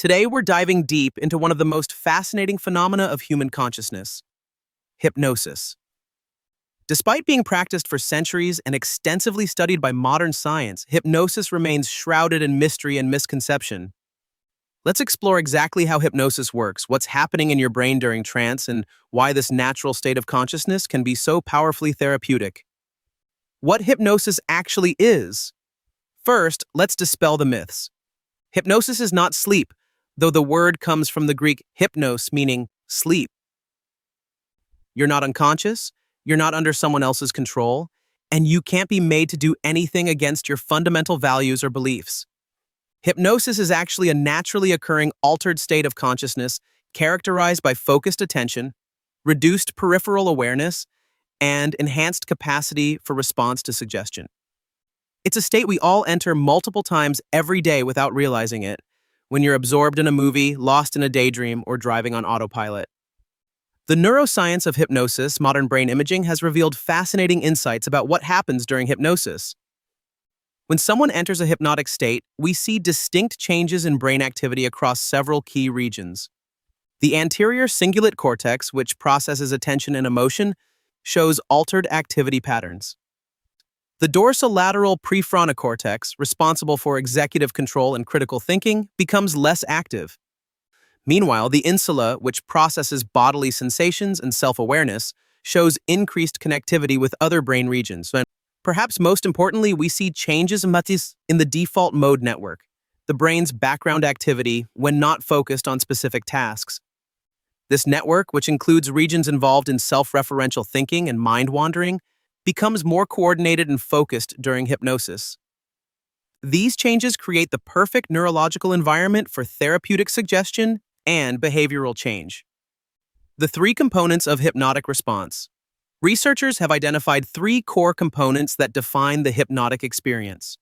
Today, we're diving deep into one of the most fascinating phenomena of human consciousness: hypnosis. Despite being practiced for centuries and extensively studied by modern science, hypnosis remains shrouded in mystery and misconception. Let's explore exactly how hypnosis works, what's happening in your brain during trance, and why this natural state of consciousness can be so powerfully therapeutic. What hypnosis actually is. First, let's dispel the myths. Hypnosis is not sleep, though the word comes from the Greek hypnos, meaning sleep. You're not unconscious, you're not under someone else's control, and you can't be made to do anything against your fundamental values or beliefs. Hypnosis is actually a naturally occurring altered state of consciousness characterized by focused attention, reduced peripheral awareness, and enhanced capacity for response to suggestion. It's a state we all enter multiple times every day without realizing it, when you're absorbed in a movie, lost in a daydream, or driving on autopilot. The neuroscience of hypnosis, modern brain imaging, has revealed fascinating insights about what happens during hypnosis. When someone enters a hypnotic state, we see distinct changes in brain activity across several key regions. The anterior cingulate cortex, which processes attention and emotion, shows altered activity patterns. The dorsolateral prefrontal cortex, responsible for executive control and critical thinking, becomes less active. Meanwhile, the insula, which processes bodily sensations and self-awareness, shows increased connectivity with other brain regions. And perhaps most importantly, we see changes in the default mode network, the brain's background activity when not focused on specific tasks. This network, which includes regions involved in self-referential thinking and mind-wandering, becomes more coordinated and focused during hypnosis. These changes create the perfect neurological environment for therapeutic suggestion and behavioral change. The three components of hypnotic response. Researchers have identified three core components that define the hypnotic experience.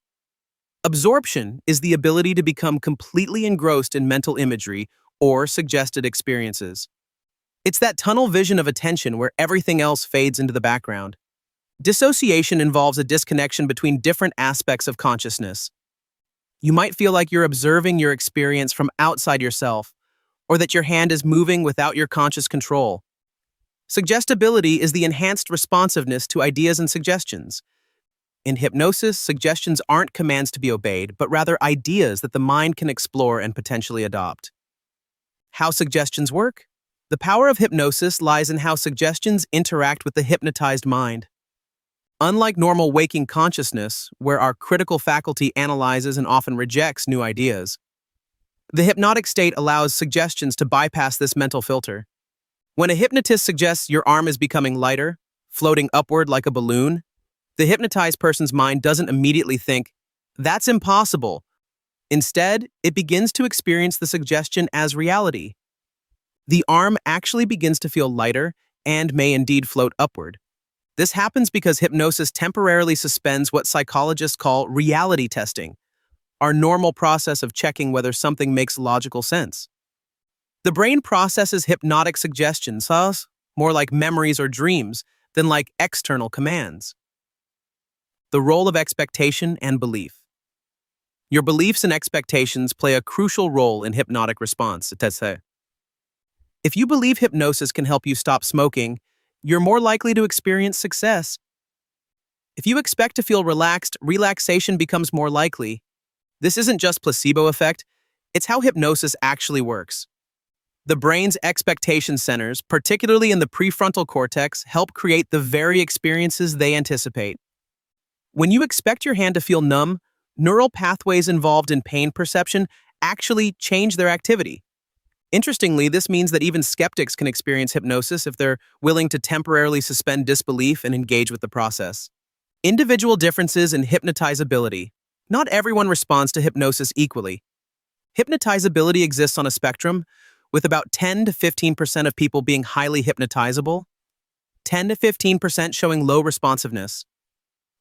Absorption is the ability to become completely engrossed in mental imagery or suggested experiences. It's that tunnel vision of attention where everything else fades into the background. Dissociation involves a disconnection between different aspects of consciousness. You might feel like you're observing your experience from outside yourself, or that your hand is moving without your conscious control. Suggestibility is the enhanced responsiveness to ideas and suggestions. In hypnosis, suggestions aren't commands to be obeyed, but rather ideas that the mind can explore and potentially adopt. How suggestions work? The power of hypnosis lies in how suggestions interact with the hypnotized mind. Unlike normal waking consciousness, where our critical faculty analyzes and often rejects new ideas, the hypnotic state allows suggestions to bypass this mental filter. When a hypnotist suggests your arm is becoming lighter, floating upward like a balloon, the hypnotized person's mind doesn't immediately think, "That's impossible." Instead, it begins to experience the suggestion as reality. The arm actually begins to feel lighter and may indeed float upward. This happens because hypnosis temporarily suspends what psychologists call reality testing, our normal process of checking whether something makes logical sense. The brain processes hypnotic suggestions, more like memories or dreams than like external commands. The role of expectation and belief. Your beliefs and expectations play a crucial role in hypnotic response. If you believe hypnosis can help you stop smoking, you're more likely to experience success. If you expect to feel relaxed, relaxation becomes more likely. This isn't just placebo effect, it's how hypnosis actually works. The brain's expectation centers, particularly in the prefrontal cortex, help create the very experiences they anticipate. When you expect your hand to feel numb, neural pathways involved in pain perception actually change their activity. Interestingly, this means that even skeptics can experience hypnosis if they're willing to temporarily suspend disbelief and engage with the process. Individual differences in hypnotizability. Not everyone responds to hypnosis equally. Hypnotizability exists on a spectrum, with about 10 to 15% of people being highly hypnotizable, 10 to 15% showing low responsiveness,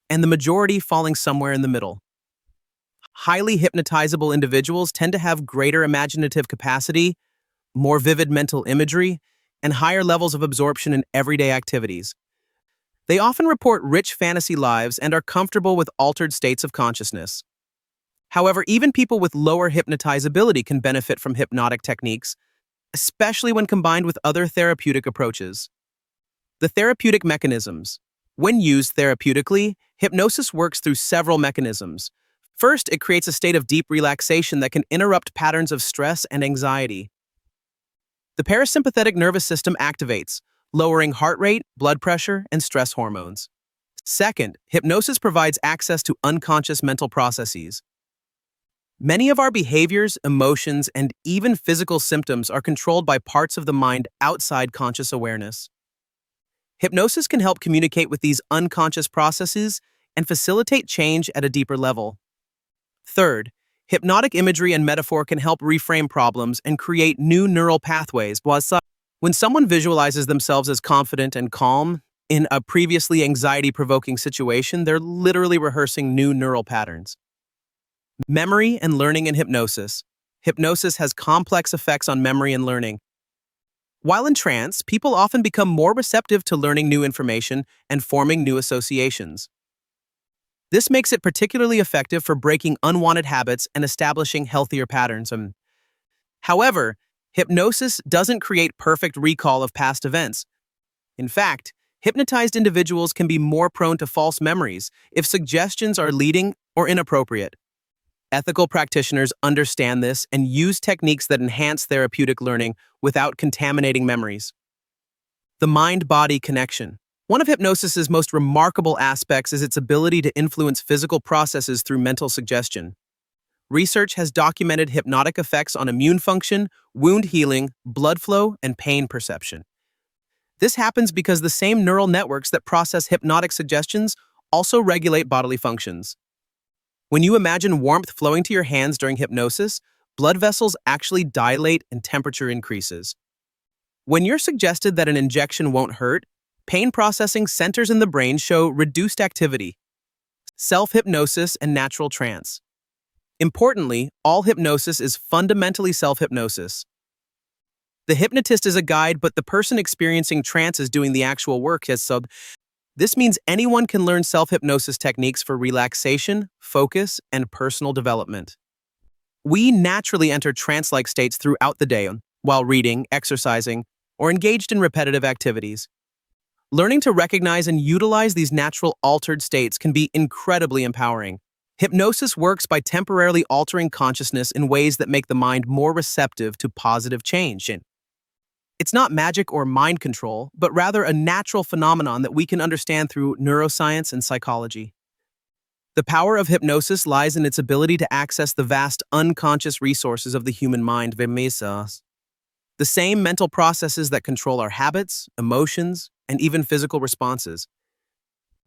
and the majority falling somewhere in the middle. Highly hypnotizable individuals tend to have greater imaginative capacity, more vivid mental imagery, and higher levels of absorption in everyday activities. They often report rich fantasy lives and are comfortable with altered states of consciousness. However, even people with lower hypnotizability can benefit from hypnotic techniques, especially when combined with other therapeutic approaches. The therapeutic mechanisms. When used therapeutically, hypnosis works through several mechanisms. First, it creates a state of deep relaxation that can interrupt patterns of stress and anxiety. The parasympathetic nervous system activates, lowering heart rate, blood pressure, and stress hormones. Second, hypnosis provides access to unconscious mental processes. Many of our behaviors, emotions, and even physical symptoms are controlled by parts of the mind outside conscious awareness. Hypnosis can help communicate with these unconscious processes and facilitate change at a deeper level. Third, hypnotic imagery and metaphor can help reframe problems and create new neural pathways. When someone visualizes themselves as confident and calm in a previously anxiety-provoking situation, they're literally rehearsing new neural patterns. Memory and learning in hypnosis. Hypnosis has complex effects on memory and learning. While in trance, people often become more receptive to learning new information and forming new associations. This makes it particularly effective for breaking unwanted habits and establishing healthier patterns. However, hypnosis doesn't create perfect recall of past events. In fact, hypnotized individuals can be more prone to false memories if suggestions are leading or inappropriate. Ethical practitioners understand this and use techniques that enhance therapeutic learning without contaminating memories. The mind-body connection. One of hypnosis's most remarkable aspects is its ability to influence physical processes through mental suggestion. Research has documented hypnotic effects on immune function, wound healing, blood flow, and pain perception. This happens because the same neural networks that process hypnotic suggestions also regulate bodily functions. When you imagine warmth flowing to your hands during hypnosis, blood vessels actually dilate and temperature increases. When you're suggested that an injection won't hurt, pain processing centers in the brain show reduced activity. Self-hypnosis and natural trance. Importantly, all hypnosis is fundamentally self-hypnosis. The hypnotist is a guide, but the person experiencing trance is doing the actual work. This means anyone can learn self-hypnosis techniques for relaxation, focus, and personal development. We naturally enter trance-like states throughout the day while reading, exercising, or engaged in repetitive activities. Learning to recognize and utilize these natural altered states can be incredibly empowering. Hypnosis works by temporarily altering consciousness in ways that make the mind more receptive to positive change. It's not magic or mind control, but rather a natural phenomenon that we can understand through neuroscience and psychology. The power of hypnosis lies in its ability to access the vast unconscious resources of the human mind, the same mental processes that control our habits, emotions, and even physical responses.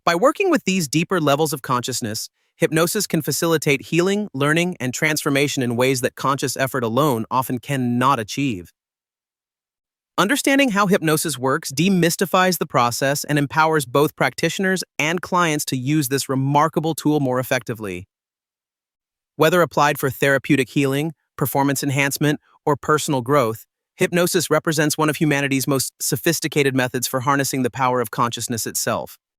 By working with these deeper levels of consciousness, hypnosis can facilitate healing, learning, and transformation in ways that conscious effort alone often cannot achieve. Understanding how hypnosis works demystifies the process and empowers both practitioners and clients to use this remarkable tool more effectively. Whether applied for therapeutic healing, performance enhancement, or personal growth, hypnosis represents one of humanity's most sophisticated methods for harnessing the power of consciousness itself.